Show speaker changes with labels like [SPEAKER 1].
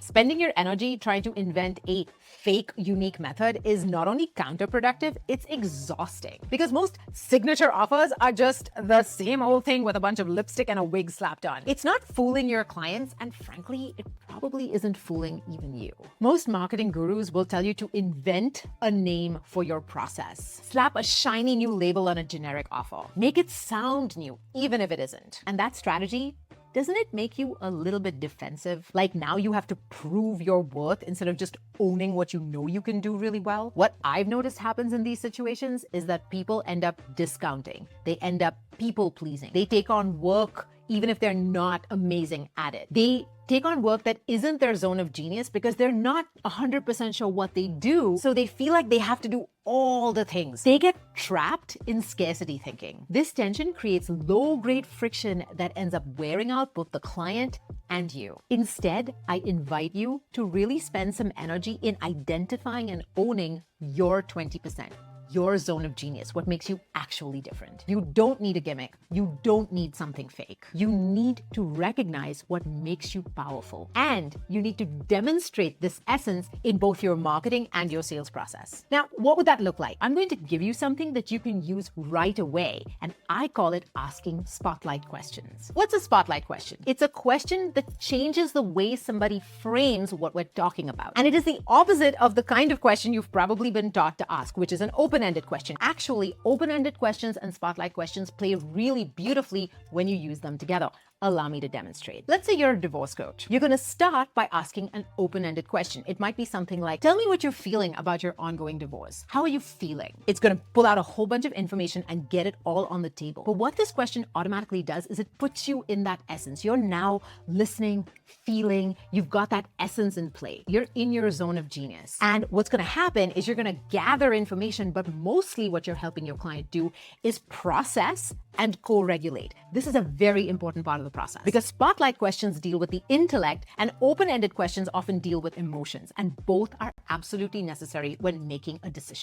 [SPEAKER 1] Spending your energy trying to invent a fake, unique method is not only counterproductive, it's exhausting. Because most signature offers are just the same old thing with a bunch of lipstick and a wig slapped on. It's not fooling your clients, and frankly, it probably isn't fooling even you. Most marketing gurus will tell you to invent a name for your process. Slap a shiny new label on a generic offer. Make it sound new, even if it isn't. And that strategy, doesn't it make you a little bit defensive? Like now you have to prove your worth instead of just owning what you know you can do really well? What I've noticed happens in these situations is that people end up discounting. They end up people pleasing. They take on work even if they're not amazing at it. They take on work that isn't their zone of genius because they're not 100% sure what they do, so they feel like they have to do all the things. They get trapped in scarcity thinking. This tension creates low-grade friction that ends up wearing out both the client and you. Instead, I invite you to really spend some energy in identifying and owning your 20%. Your zone of genius, what makes you actually different. You don't need a gimmick. You don't need something fake. You need to recognize what makes you powerful. And you need to demonstrate this essence in both your marketing and your sales process. Now, what would that look like? I'm going to give you something that you can use right away, and I call it asking spotlight questions. What's a spotlight question? It's a question that changes the way somebody frames what we're talking about. And it is the opposite of the kind of question you've probably been taught to ask, which is an open-ended question. Actually, open-ended questions and spotlight questions play really beautifully when you use them together. Allow me to demonstrate. Let's say you're a divorce coach. You're going to start by asking an open-ended question. It might be something like, tell me what you're feeling about your ongoing divorce. How are you feeling? It's going to pull out a whole bunch of information and get it all on the table. But what this question automatically does is it puts you in that essence. You're now listening, feeling, you've got that essence in play. You're in your zone of genius. And what's going to happen is you're going to gather information, but mostly what you're helping your client do is process and co-regulate. This is a very important part of the process because spotlight questions deal with the intellect and open-ended questions often deal with emotions, and both are absolutely necessary when making a decision.